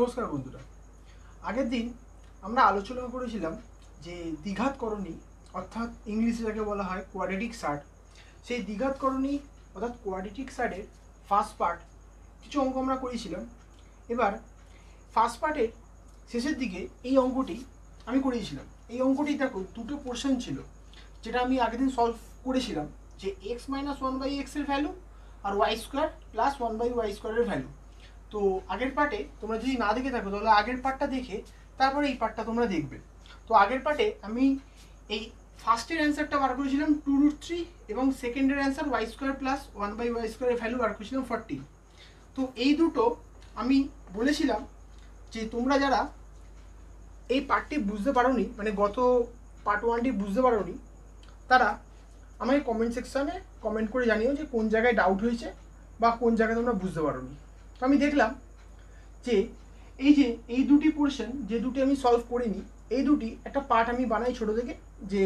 নমস্কার বন্ধুরা, আগের দিন আমরা আলোচনা করেছিলাম যে দ্বিঘাতকরণী অর্থাৎ ইংলিশে যাকে বলা হয় কোয়াড্রেটিক সার্ট, সেই দ্বিঘাতকরণী অর্থাৎ কোয়াড্রেটিক সার্টের ফার্স্ট পার্ট কিছু অঙ্ক আমরা করেছিলাম। এবার ফার্স্ট পার্টের শেষের দিকে এই অঙ্কটি আমি করিয়েছিলাম। এই অঙ্কটি দেখো দুটো পোর্শন ছিল, যেটা আমি আগের দিন সলভ করেছিলাম, যে এক্স মাইনাস ওয়ান বাই এক্সের ভ্যালু আর y square plus one by y স্কোয়ারের ভ্যালু। তো আগের পার্টে তোমরা যদি না দেখে থাকো তাহলে আগের পার্টটা দেখে তারপরে এই পার্টটা তোমরা দেখবে। তো আগের পার্টে আমি এই ফার্স্টের অ্যান্সারটা বার করেছিলাম 2√3 এবং সেকেন্ডের answer y square plus one by y স্কোয়ারের ভ্যালু বার করেছিলাম 14। তো এই দুটো আমি বলেছিলাম যে তোমরা যারা এই পার্টটি বুঝতে পারোনি, মানে গত পার্ট ওয়ানটি বুঝতে পারোনি, তারা আমাকে কমেন্ট সেকশানে কমেন্ট করে জানিও যে কোন জায়গায় ডাউট হয়েছে বা কোন জায়গায় তোমরা বুঝতে পারোনি। তো আমি দেখলাম যে এই দুটি পোর্শন যে দুটি আমি সলভ করিনি, এই দুটি একটা পার্ট আমি বানাই ছোটো থেকে, যে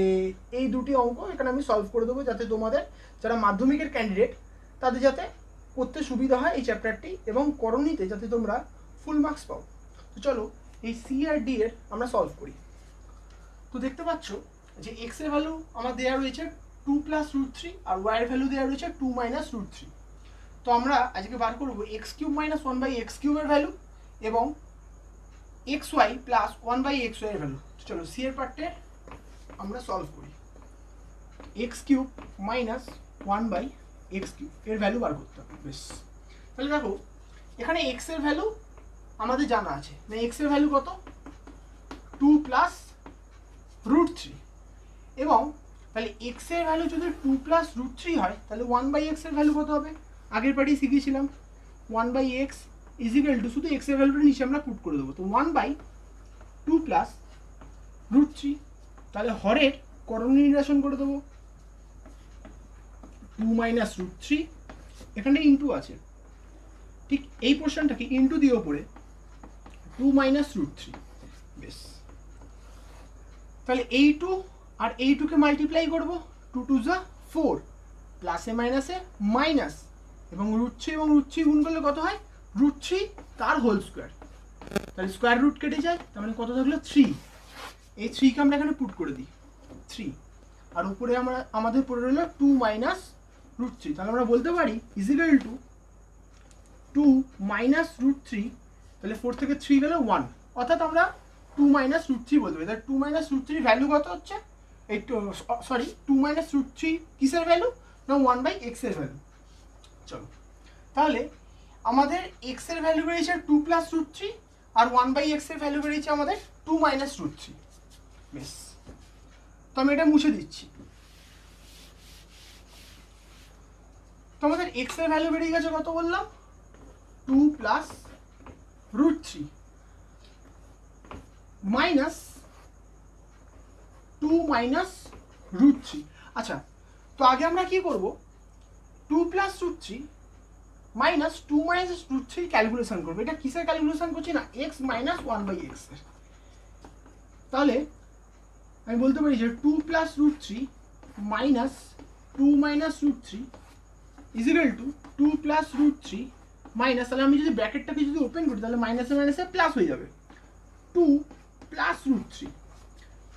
এই দুটি অঙ্ক এখানে আমি সলভ করে দেবো, যাতে তোমাদের যারা মাধ্যমিকের ক্যান্ডিডেট তাদের যাতে করতে সুবিধা হয় এই চ্যাপ্টারটি, এবং করণীতে যাতে তোমরা ফুল মার্কস পাও। তো চলো এই সি আর ডি এর আমরা সলভ করি। তো দেখতে পাচ্ছ যে এক্স এর ভ্যালু আমার দেওয়া রয়েছে 2+√3 আর ওয়াই এর ভ্যালু দেওয়া রয়েছে 2-√3। তো আমরা আজকে বার করবো x cube minus one by x কিউবের ভ্যালু এবং x y plus one by x y এর ভ্যালু। চলো সি এর পার্টে আমরা সলভ করি। X cube minus one by x cube এর ভ্যালু বার করতে হবে। বেশ, তাহলে দেখো এখানে এক্স এর ভ্যালু আমাদের জানা আছে, মানে এক্স এর ভ্যালু কত, 2+√3, এবং তাহলে এক্স এর ভ্যালু যদি 2+√3 হয় তাহলে ওয়ান বাই এক্স এর ভ্যালু কত হবে, আগের পার্টি শিখেছিলাম one by x is equal two, শুধু এক্স এর ভ্যালুটা নিচে আমরা পুট করে দেবো, তো 1/2+√3। তাহলে হরের করণীয় নির্দেশন করে দেবো 2-√3, এখানে ইন্টু আছে, ঠিক এই পোর্শনটাকে ইন্টু দিয়ে ওপরে 2-√3। বেশ, তাহলে এই টু আর এই টুকে মাল্টিপ্লাই করবো, 2×2 = 4, প্লাসে মাইনাসে মাইনাস, এবং √3 এবং √3 গুণ করলে কত হয়, √3 তার হোল স্কোয়ার, তাহলে স্কোয়ার রুট কেটে যায়, তার মানে কত থাকলো 3। এই 3কে আমরা এখানে পুট করে দিই 3, আর উপরে আমাদের পড়ে রইল 2-√3, তাহলে আমরা বলতে পারি ইজিক্যাল টু 2-√3, তাহলে 4 থেকে 3 গেলে 1, অর্থাৎ আমরা 2-√3 বলতে পারি। তাহলে 2-√3 ভ্যালু কত হচ্ছে, এই সরি 2-√3 কিসের ভ্যালু না 1/x এর ভ্যালু। চলো তাহলে আমাদের x এর ভ্যালু বেরিয়েছে 2+√3 আর 1/x এর ভ্যালু বেরিয়েছে আমাদের 2-√3। বেশ, তো আমি এটা মুছে দিচ্ছি। তো আমাদের x এর ভ্যালু বেরিয়ে গেছে কত বললাম, 2+√3 মাইনাস 2-√3। আচ্ছা, তো আগে আমরা কি করব, 2+√3 মাইনাস 2-√3 ক্যালকুলেশন করবো। এটা কিসের ক্যালকুলেশন করছি না, x মাইনাস 1/x এর। তাহলে আমি বলতে পারি যে 2+√3 মাইনাস 2-√3 ইজিক্যাল টু 2+√3 মাইনাস, তাহলে আমি যদি ব্র্যাকেটটাকে যদি ওপেন করি তাহলে মাইনাসে মাইনাসে প্লাস হয়ে যাবে, 2+√3,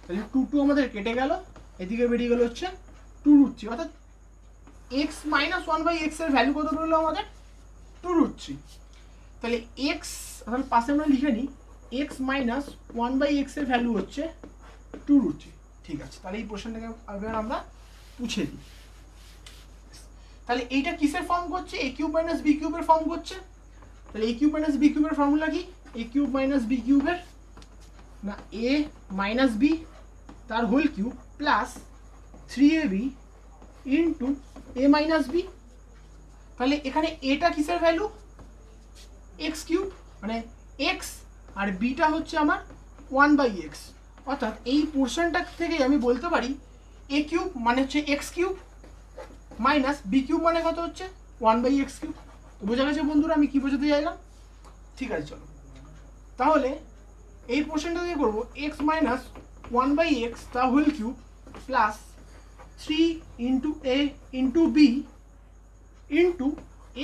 তাহলে 2 আমাদের কেটে গেল, এদিকে বেরিয়ে গেল হচ্ছে 2√3, অর্থাৎ x মাইনাস 1/x এর ভ্যালু কত রইলো আমাদের 2√3। তাহলে x, তাহলে পাশে আমরা লিখে নিই x মাইনাস 1/x এর ভ্যালু হচ্ছে 2√3। ঠিক আছে, তাহলে এই পোর্শনটাকে আমরা পুছে দিই। তাহলে এইটা কিসের ফর্ম করছে, a কিউব মাইনাস b কিউবের ফর্ম করছে। তাহলে a কিউব মাইনাস b কিউবের ফর্মুলা কি, a কিউব মাইনাস b কিউবের না a মাইনাস b তার whole cube plus 3ab into a minus b। তাহলে এখানে এটা কিসের ভ্যালু, এক্স কিউব, মানে এক্স, আর বিটা হচ্ছে আমার 1/x, অর্থাৎ এই পোর্শনটা থেকে আমি বলতে পারি a কিউব মানে হচ্ছে x cube minus B cube মানে কত হচ্ছে 1/x কিউব। তো বোঝা গেছে বন্ধুরা আমি কি বোঝাতে চাইলাম। ঠিক আছে, চলো তাহলে এই পোর্শনটা দিয়ে করবো x মাইনাস 1/x তার whole cube plus 3 into a into B into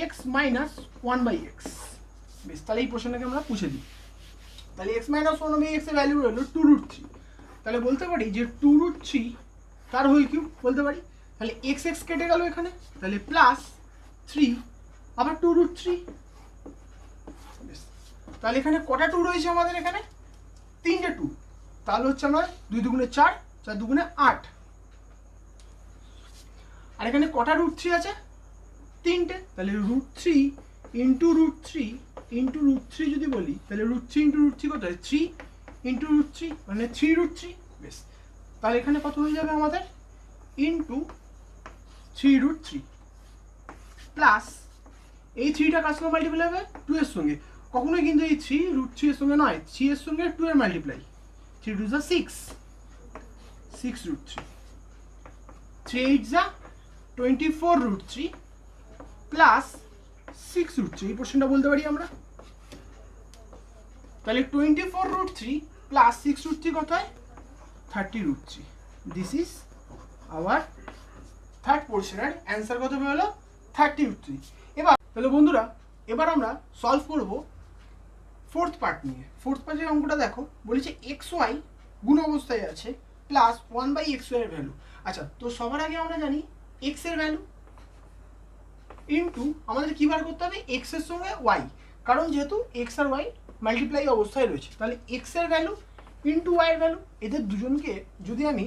x minus 1/x। বেশ, তাহলে এই পোর্শনটাকে আমরা পুছে দিই। তাহলে x মাইনাস ওয়ান হবে x এর ভ্যালু হলো 2√3। তাহলে বলতে পারি যে 2√3 তার হোল কিউব বলতে পারি। তাহলে এক্স এক্স কেটে গেল এখানে, তাহলে প্লাস 3 আবার 2√3। তাহলে এখানে কটা 2 রয়েছে আমাদের? এখানে 3টে 2। তাহলে হচ্ছে আমার 2 দুগুণে 4, 4 দুগুণে 8। আর এখানে কটা √3 আছে? 3টে। তাহলে √3 ইন্টু √3 ইন্টু √3 যদি বলি, তাহলে √3 ইন্টু √3 কত হয়? 3 ইন্টু √3 মানে 3√3। বেশ, তাহলে এখানে কত হয়ে যাবে আমাদের? ইন্টু 3√3 প্লাস এই 3টা কার সঙ্গে মাল্টিপ্লাই হবে? 2 এর সঙ্গে। কখনোই কিন্তু এই 3√3 এর সঙ্গে নয়, 3 এর সঙ্গে 2 এর মাল্টিপ্লাই। 3 2 যা 6, 6√3, 3 8 যা 24√3 প্লাস 6√3। এই পোর্শনটা বলতে পারি আমরা। তাহলে 24√3 প্লাস 6√3 কত হয়? 30√3। দিস ইজ আওয়ার থার্ড পোর্শনের অ্যান্সার। কত হলো? 30√3। এবার তাহলে বন্ধুরা, এবার আমরা সলভ করব ফোর্থ পার্ট নিয়ে। ফোর্থ পার্টের অঙ্কটা দেখো, বলেছে এক্স ওয়াই গুণ অবস্থায় আছে প্লাস 1/xy এর ভ্যালু। আচ্ছা, তো সবার আগে আমরা জানি এক্স এর ভ্যালু ইন্টু আমাদের কি বার করতে হবে? এক্স এর সঙ্গে ওয়াই, কারণ যেহেতু এক্স আর ওয়াই মাল্টিপ্লাই অবস্থায় রয়েছে। তাহলে এক্স এর ভ্যালু ইন্টু ওয়াই এর ভ্যালু, এদের দুজনকে যদি আমি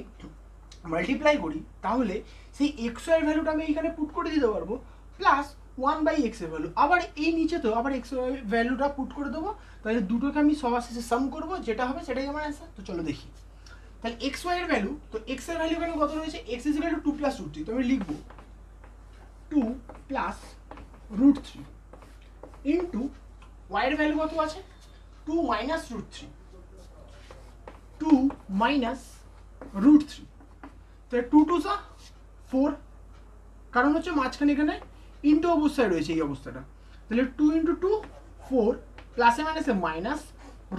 মাল্টিপ্লাই করি তাহলে সেই এক্স ওয়াই এর ভ্যালুটা আমি এখানে পুট করে দিতে পারবো, প্লাস 1/x এর ভ্যালু। আবার এই নিচে তো আবার এক্স ওয়াই ভ্যালুটা পুট করে দেবো। তাহলে দুটোকে আমি সবার শেষে সাম করবো, যেটা হবে সেটাই আমার অ্যান্সার। তো চলো দেখি। তাহলে এক্স ওয়াই এর ভ্যালু, তো এক্স এর ভ্যালু এখানে কত রয়েছে? X is equal two 2 plus √3। তো আমি লিখবো 2 প্লাস √3 ইন্টু ওয়াই এর ভ্যালু কত আছে? 2 মাইনাস √3, 2 মাইনাস √3। তাহলে 2 2 যা 4, কারণ হচ্ছে মাঝখানে এখানে ইন্টু অবস্থায় রয়েছে এই অবস্থাটা। তাহলে 2 ইন্টু 2 4 প্লাসে মাইনাসে মাইনাস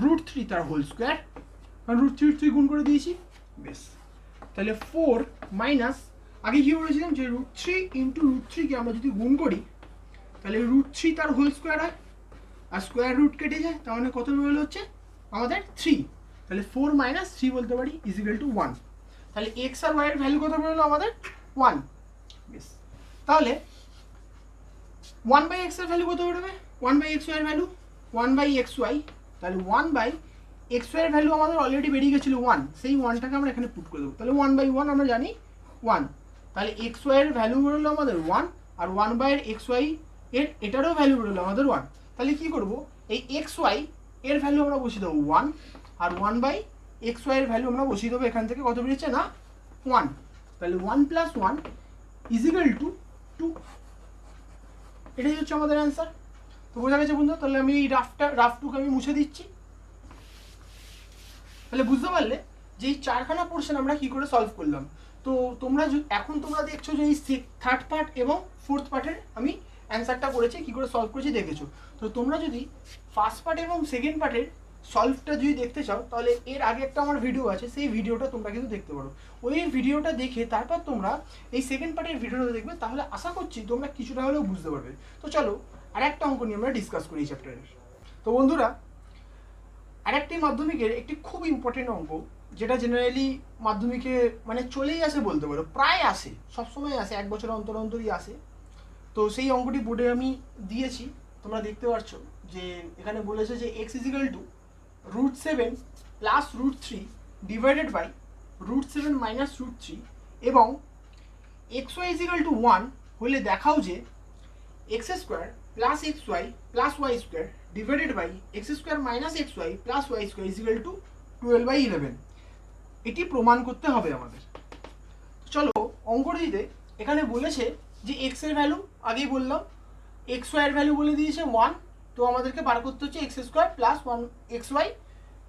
√3 তার হোল স্কোয়ার, কারণ √3 গুণ করে দিয়েছি। বেশ, তাহলে 4 মাইনাস আগে কি বলেছিলাম যে √3 ইন্টু √3 কে আমরা যদি গুণ করি তাহলে √3 তার হোল স্কোয়ার হয়, আর স্কোয়ার রুট কেটে যায়, তার মানে কত বেরোলো হচ্ছে আমাদের 3। তাহলে 4 মাইনাস 3 বলতে পারি ইজ ইকুয়াল টু 1। তাহলে এক্স আর ওয়াই এর ভ্যালু কত বেরোলো আমাদের? 1। বেশ, তাহলে 1/x এর ভ্যালু কত বেরোবে? 1/xy এর ভ্যালু 1/xy। তাহলে 1/xy এর ভ্যালু আমাদের অলরেডি বেরিয়ে গেছিল 1, সেই 1টাকে আমরা এখানে পুট করে দেবো। তাহলে 1/1 আমরা জানি 1। তাহলে xy এর ভ্যালু বেরোলো আমাদের 1, আর 1/xy এর এটারও ভ্যালু বেরোলো আমাদের 1। তাহলে কি করব? এই xy এর ভ্যালু আমরা বসিয়ে দেবো 1, আর 1/xy এর ভ্যালু আমরা বসিয়ে দেবো এখান থেকে কত বেরিয়েছে না 1। তাহলে 1 প্লাস 1 ইজ ইকুয়াল টু 2। এটাই হচ্ছে আমাদের অ্যান্সার। তো বোঝা গেছে বন্ধু? তাহলে আমি এই রাফটুকে আমি মুছে দিচ্ছি। তাহলে বুঝতে পারলে যে এই 4খানা পোর্শন আমরা কি করে সলভ করলাম। তো তোমরা এখন তোমরা দেখছো যে এই থার্ড পার্ট এবং ফোর্থ পার্টের আমি অ্যান্সারটা করেছি, কি করে সলভ করেছি দেখেছো। তো তোমরা যদি ফার্স্ট পার্ট এবং সেকেন্ড পার্টের সলভটা যদি দেখতে চাও তাহলে এর আগে একটা আমার ভিডিও আছে, সেই ভিডিওটা তোমরা কিন্তু দেখতে পারো। ওই ভিডিওটা দেখে তারপর তোমরা এই সেকেন্ড পার্টের ভিডিওটা দেখবে, তাহলে আশা করছি তোমরা কিছুটা হলেও বুঝতে পারবে। তো চলো আর একটা অঙ্ক নিয়ে আমরা ডিসকাস করি এই চ্যাপ্টারের। তো বন্ধুরা, আরেকটি মাধ্যমিকের একটি খুব ইম্পর্টেন্ট অঙ্ক, যেটা জেনারেলি মাধ্যমিকে মানে চলেই আসে বলতে পারো, প্রায় আসে, সবসময় আসে, 1 বছর অন্তর অন্তরই আসে। তো সেই অঙ্কটি বোর্ডে আমি দিয়েছি, তোমরা দেখতে পাচ্ছ যে এখানে বলেছে যে x is equal to √7 plus √3 divided by √7 minus √3, এবং xy ইজ ইকুয়াল টু 1 হলে দেখাও যে x square plus xy plus y square divided by x square minus xy plus y square is equal to 12/11। এটি প্রমাণ করতে হবে আমাদের। চলো অঙ্কটিতে এখানে বলেছে যে x এর ভ্যালু আগেই বললাম, xy এর ভ্যালু বলে দিয়েছে 1। তো আমাদেরকে বার করতে হচ্ছে x square plus 1xy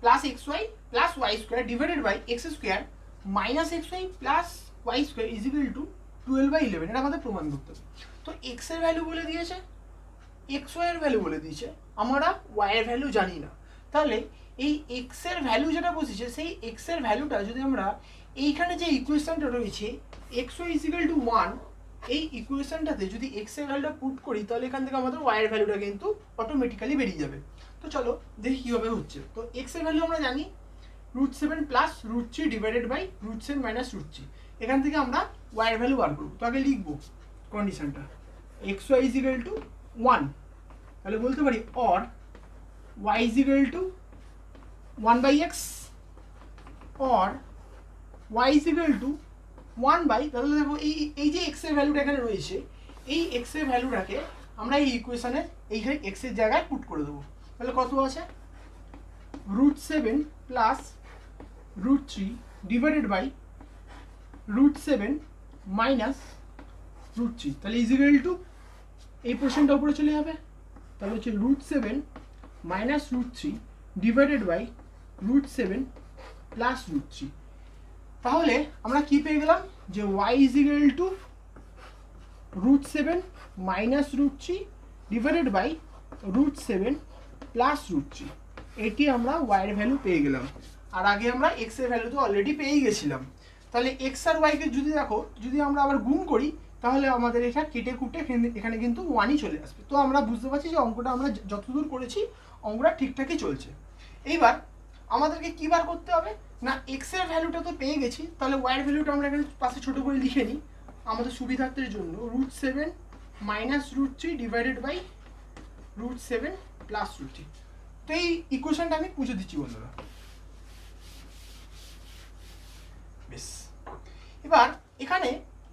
plus xy plus y square divided by x square minus xy plus y square is equal to 12/11। এটা আমাদের প্রমাণ করতে হবে। তো x এর ভ্যালু বলে দিয়েছে, xy এর ভ্যালু বলে দিয়েছে, আমরা y এর ভ্যালু জানি না। তাহলে এই x এর ভ্যালু যেটা বসেছে সেই x এর ভ্যালুটা যদি আমরা এইখানে যে ইকুয়েশনটা রয়েছে xy ইজ ইকুয়াল টু 1, এই ইকুয়েশনটাতে যদি x এর ভ্যালুটা পুট করি তাহলে এখান থেকে আমাদের y এর ভ্যালুটা কিন্তু অটোমেটিক্যালি বেরিয়ে যাবে। তো চলো দেখি কীভাবে হচ্ছে। তো এক্সের ভ্যালু আমরা জানি √7 প্লাস √3 ডিভাইডেড বাই √7 মাইনাস √3। এখান থেকে আমরা ওয়াইয়ের ভ্যালু বার করবো। তো আগে লিখবো কন্ডিশনটা x y is equal to 1, তাহলে বলতে পারি or y is equal to 1/x or y is equal to 1/, তাহলে দেখো এই যে এক্স এর ভ্যালুটা এখানে রয়েছে, এই এক্স এর ভ্যালুটাকে আমরা এই ইকুয়েশনের এইখানে এক্স এর জায়গায় পুট করে দেবো। তাহলে কত আছে √7 প্লাস √3 ডিভাইডেড বাই √7 মাইনাস √3, তাহলে ইজ ইকুয়াল টু এই পোর্শনটা উপরে চলে যাবে, তাহলে হচ্ছে √7 মাইনাস √3 ডিভাইডেড বাই √7 প্লাস √3। তাহলে আমরা কি পেয়ে গেলাম যে y is equal to √7 minus √3 divided by √7 plus √3। এটি আমরা y এর ভ্যালু পেয়ে গেলাম। আর আগে আমরা x এর ভ্যালু তো অলরেডি পেয়েই গেছিলাম। তাহলে x আর y কে যদি দেখো, যদি আমরা আবার গুণ করি তাহলে আমাদের এটা কেটে কুটে এখানে কিন্তু 1ই চলে আসবে। তো আমরা বুঝতে পারছি যে অঙ্কটা আমরা যতদূর করেছি অঙ্কটা ঠিকঠাকই চলছে। এইবার আমাদেরকে কী বার করতে হবে না, এক্স এর ভ্যালুটা তো পেয়ে গেছি, তাহলে ওয়াই এর ভ্যালুটা আমরা এখানে পাশে ছোটো করে লিখে নিই আমাদের সুবিধার্থের জন্য। √7 মাইনাস √3 ডিভাইডেড বাই √7 প্লাস √3। তো এই ইকুয়েশনটা আমি পুজো দিচ্ছি বন্ধুরা। বেশ, এবার এখানে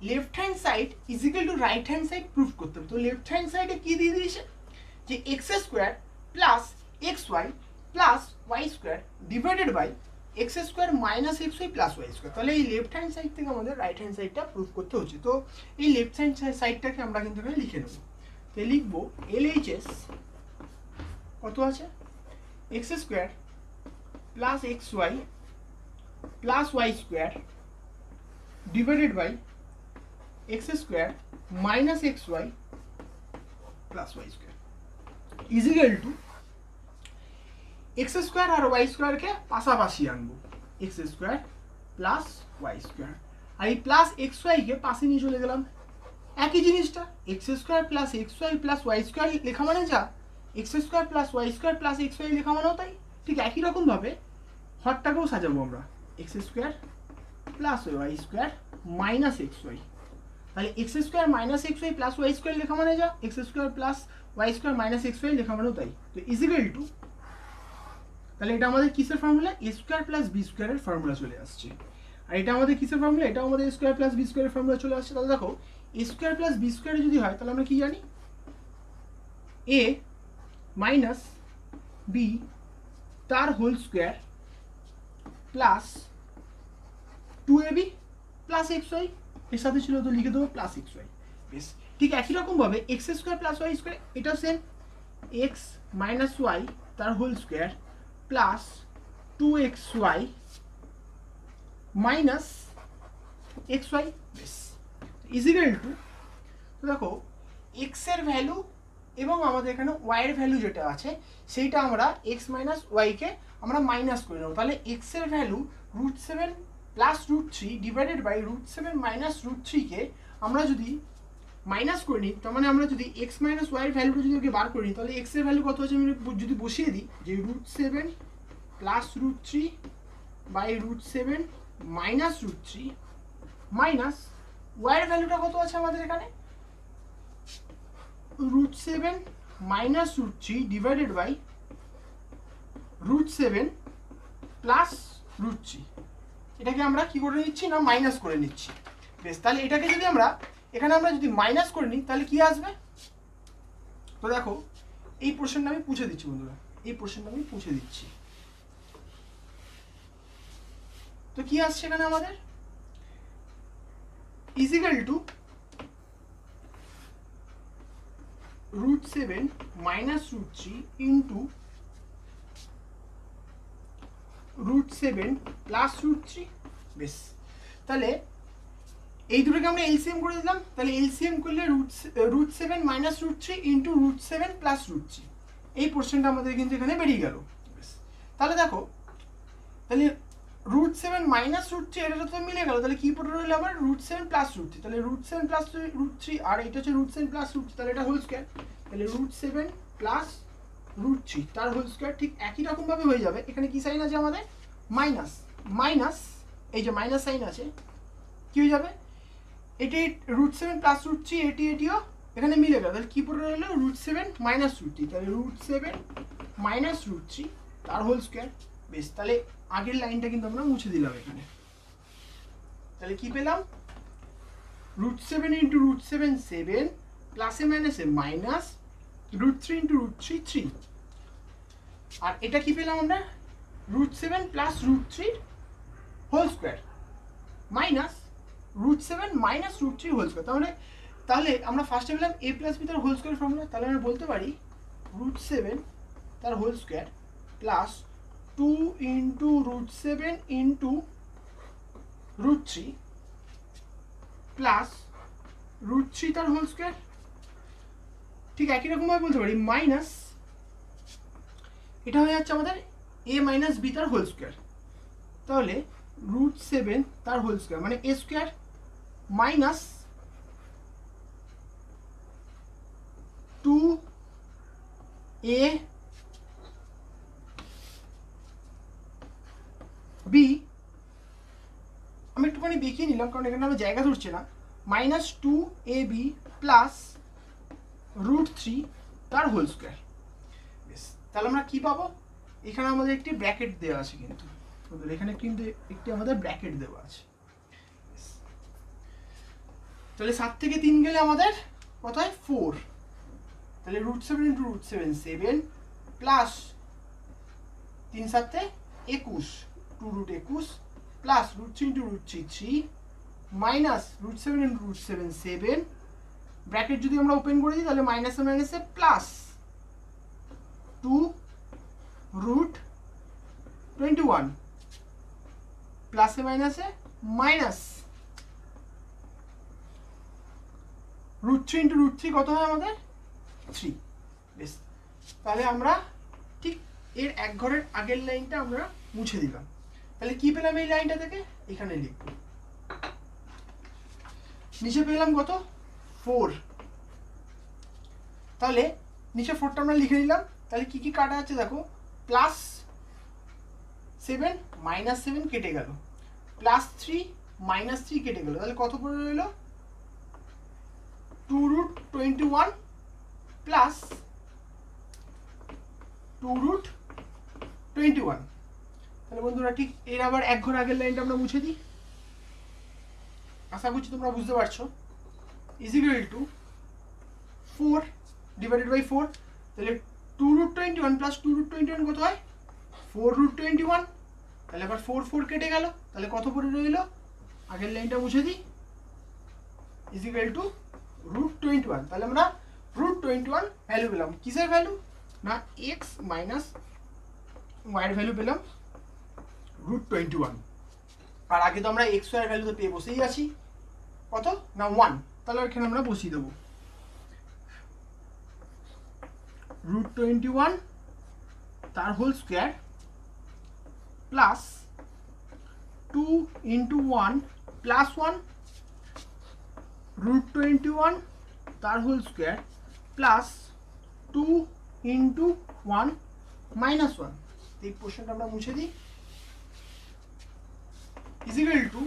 left hand side is equal two right hand side proof করতে হবে। তো লেফট হ্যান্ড সাইডে কি দিয়ে দিয়েছে যে x square plus x y plus y square divided by x square minus x y plus y square. তাহলে এই লেফট হ্যান্ড সাইড থেকে আমাদের রাইট হ্যান্ড সাইডটা প্রুফ করতে হচ্ছে। তো এই লেফট হ্যান্ড সাইডটাকে আমরা কিন্তু এখানে লিখে নেব। তো লিখবো LHS কত আছে x square plus x y plus y square divided by x square minus x y plus y square is equal to x square আর ওয়াই স্কোয়ারকে পাশাপাশি আনবো, x square plus y square, আর এই প্লাস এক্স ওয়াইকে পাশে নিয়ে চলে গেলাম। একই জিনিসটা x square plus x y plus y square লেখা মানে যা x square plus y square plus x y লেখা মানেও তাই। ঠিক একই রকমভাবে হরটাকেও সাজাবো আমরা, x square plus y square minus x y, তাহলে x square minus x y plus y square লেখা মানে যা x square plus y square minus x y লেখা মানেও তাই। তো ইজ ইকুয়াল টু, তাহলে এটা আমাদের কিসের ফর্মুলা, এ স্কোয়ার প্লাস বি স্কোয়ারের ফর্মুলা চলে আসছে। আর এটা আমাদের কিসের ফর্মুলা, এটাও আমাদের স্কোয়ার প্লাস বি স্কোয়ারের ফর্মুলা চলে আসছে। তাহলে দেখো এ স্কোয়ার প্লাস বি স্কোয়ারে যদি হয় তাহলে আমরা কি জানি, এ মাইনাস বি তার whole square plus 2ab plus x y, এর সাথে ছিল তো লিখে দেবো প্লাস এক্স ওয়াই। বেশ, ঠিক একই রকমভাবে x square plus y square এটাও সেম, এক্স মাইনাস ওয়াই তার whole square plus 2xy minus x y. বেশ, ইজ ইকুয়াল টু, দেখো এক্স এর ভ্যালু এবং আমাদের এখানে ওয়াই এর ভ্যালু যেটা আছে সেইটা আমরা এক্স মাইনাস ওয়াইকে আমরা মাইনাস করে নেবো। তাহলে এক্স এর value √7 plus √3 divided by √7 minus √3কে আমরা যদি মাইনাস করে নিই, তার মানে আমরা যদি এক্স মাইনাস ওয়াই এর ভ্যালুটা যদি ওকে বার করে নিই তাহলে এক্স এর ভ্যালু কত আছে আমি যদি বসিয়ে দিই যে √7 plus √3 by √7 minus √3 minus y এর ভ্যালুটা কত আছে আমাদের এখানে √7 মাইনাস √3 ডিভাইডেড বাই √7 প্লাস √3। এটাকে আমরা কি করে নিচ্ছি না মাইনাস করে নিচ্ছি। বেশ, তাহলে এটাকে যদি আমরা এখানে আমরা যদি মাইনাস করে নিই তাহলে কি আসবে, তো দেখো এই পোর্শনটা আমি পুছে দিচ্ছি বন্ধুরা, এই পোর্শনটা আমি পুছে দিচ্ছি। তো কি আসছে এখানে আমাদের is equal to √7 minus √3 into √7 plus √3। বেশ, তাহলে এই দুটোকে আমরা এলসিএম করে দিলাম। তাহলে এলসিএম করলে √7 মাইনাস √3 ইন্টু √7 প্লাস √3, এই পোর্শনটা আমাদের কিন্তু এখানে বেরিয়ে গেল। তাহলে দেখো, তাহলে √7 মাইনাস √3 এটা তো মিলে গেল, তাহলে কি পড়ে রইলো আমার √7 প্লাস √3, তাহলে √7 প্লাস √3 আর এটা হচ্ছে √7 প্লাস √3, তাহলে এটা হোল স্কোয়ার, তাহলে √7 প্লাস রুট থ্রি তার হোল স্কোয়ার। ঠিক একই রকমভাবে হয়ে যাবে, এখানে কি সাইন আছে আমাদের মাইনাস, মাইনাস এই যে মাইনাস সাইন আছে, কি হয়ে যাবে এটি root seven plus root three, এটিও এখানে মিলে গেল, তাহলে কি পড়ে রইলো root seven minus root three, তাহলে root seven minus root three তার হোল স্কোয়ার। বেশ, তাহলে আগের লাইনটা কিন্তু আমরা মুছে দিলাম এখানে। তাহলে কি পেলাম root seven into root seven seven, প্লাসে মাইনাসে minus, root three into root three three, আর এটা কি পেলাম আমরা রুট সেভেন প্লাস রুট থ্রির whole square minus root seven minus root three whole square. তাহলে আমরা ফার্স্টে পেলাম এ প্লাস বি তার হোল স্কোয়ার ফর্মুলা, তাহলে আমরা বলতে পারি রুট সেভেন তার whole square plus two into root seven into root three plus root three তার হোল স্কোয়ার। ঠিক একই রকমভাবে বলতে পারি মাইনাস, এটা হয়ে যাচ্ছে আমাদের এ মাইনাস বি তার হোল স্কোয়ার, তাহলে রুট সেভেন তার হোল স্কোয়ার মানে এ square minus two A B, আমি একটুখানি দেখিয়ে নিলাম কারণ এখানে আমার জায়গা ধরছে না, minus two A B plus root three তার হোল স্কোয়ার। বেশ, তাহলে আমরা কি পাবো, এখানে আমাদের একটি ব্র্যাকেট দেওয়া আছে, কিন্তু এখানে কিন্তু একটি আমাদের ব্র্যাকেট দেওয়া আছে। তাহলে 7 থেকে 3 গেলে আমাদের কত হয় 4, তাহলে root seven into root seven seven plus 3 7 21, two root 21 plus root three into root three three minus root seven into root seven seven, bracket যদি আমরা ওপেন করে দিই তাহলে মাইনাসে মাইনাসে প্লাস টু রুট 21 প্লাসে মাইনাসে minus root three into root three কত হয় আমাদের 3। বেশ, তাহলে আমরা ঠিক এর এক ঘরের আগের লাইনটা আমরা মুছে দিলাম। তাহলে কি পেলাম এই লাইনটা থেকে, এখানে লিখব, নিচে পেলাম কত 4, তাহলে নিচে 4টা আমরা লিখে নিলাম। তাহলে কি কি কাটা আছে দেখো, প্লাস 7 মাইনাস 7 কেটে গেল, প্লাস 3 মাইনাস 3 কেটে গেল, তাহলে কত পড়ে রইল two root 21 plus two root 21। তাহলে বন্ধুরা ঠিক এর আবার এক ঘর আগের লাইনটা আমরা মুছে দিই, আশা করছি তোমরা বুঝতে পারছো। Is equal to 4 divided by 4, তাহলে two root 21 plus two root 21 কত হয় 4 রুট 21, তাহলে আবার 4 4 কেটে গেল, তাহলে কত পড়ে রইল, আগের লাইনটা মুছে দিই, ইজ ইকুয়াল টু রুট 21। তাহলে আমরা রুট 21 ভ্যালু পেলাম, কিসের ভ্যালু না এক্স মাইনাস ওয়াইয়ের ভ্যালু পেলাম রুট 21, আর আগে তো আমরা এক্স ওয়াইয়ের ভ্যালু তো পেয়ে বসেই আছি, কত না 1, তাহলে এখানে আমরা বসিয়ে দেবো রুট 21 তার whole square plus 2 into 1 plus 1 root 21 তার whole square plus 2 into 1 minus 1। এই পোর্শনটা আমরা মুছে দিই, is equal to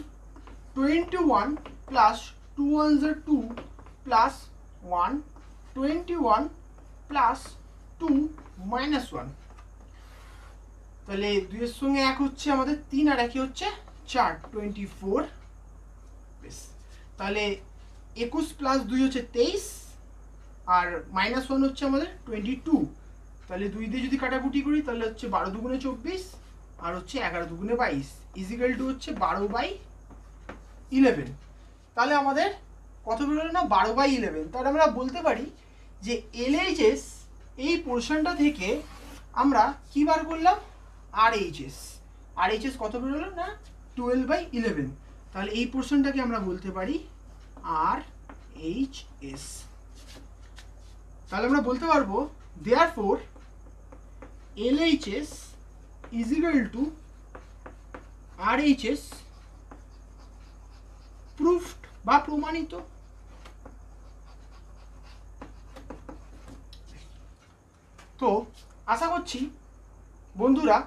21 plus 2 ones are 2 plus 1, 21 plus 2 minus 1, তাহলে 2 এর সঙ্গে 1 হচ্ছে আমাদের 3 আর 1 হচ্ছে 4, 24। বেশ, তাহলে 21 প্লাস 2 হচ্ছে 23 আর মাইনাস 1 হচ্ছে আমাদের 22, তাহলে 2 দিয়ে যদি কাটাকুটি করি তাহলে হচ্ছে 12 দুগুণে 24 আর হচ্ছে 11 দুগুণে 22, ইজিক্যাল টু হচ্ছে 12/11। তাহলে আমাদের কত বেরোলো না 12/11। তাহলে আমরা বলতে পারি যে এলএইচএস এই পোর্শনটা থেকে আমরা কি বার করলাম আরএইচএস কত বেরোলো না 12/11। তাহলে এই পোর্শনটাকে আমরা বলতে পারি আরএইচএস। তাহলে আমরা বলতে পারবো therefore LHS is equal to RHS proved বা প্রমাণিত। তো আশা করছি বন্ধুরা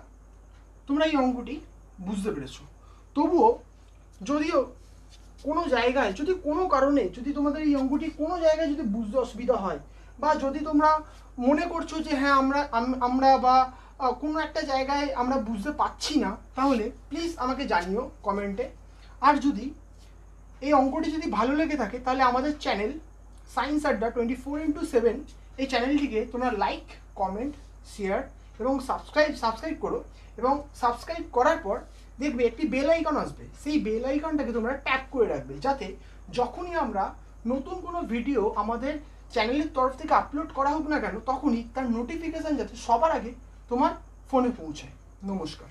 তোমরা এই অঙ্কটি বুঝতে পেরেছো। তবুও যদিও কোনো জায়গায় যদি কোনো কারণে যদি তোমাদের এই অঙ্কটি কোনো জায়গায় যদি বুঝতে অসুবিধা হয়, বা যদি তোমরা মনে করছো যে হ্যাঁ আমরা বা কোনো একটা জায়গায় আমরা বুঝতে পারছি না, তাহলে প্লিজ আমাকে জানিও কমেন্টে। আর যদি এই অঙ্কটি যদি ভালো লেগে থাকে তাহলে আমাদের চ্যানেল সায়েন্স আড্ডা 24x7 এই চ্যানেলটিকে তোমরা লাইক, কমেন্ট, শেয়ার এবং সাবস্ক্রাইব করো। এবং সাবস্ক্রাইব করার পর দেখবে একটি বেল আইকন আসবে, সেই বেল আইকনটাকে তোমরা ট্যাপ করে রাখবে, যাতে যখনই আমরা নতুন কোনো ভিডিও আমাদের চ্যানেলের তরফ থেকে আপলোড করা হোক না কেন, তখনই তার নোটিফিকেশান যাতে সবার আগে তোমার ফোনে পৌঁছায়। নমস্কার।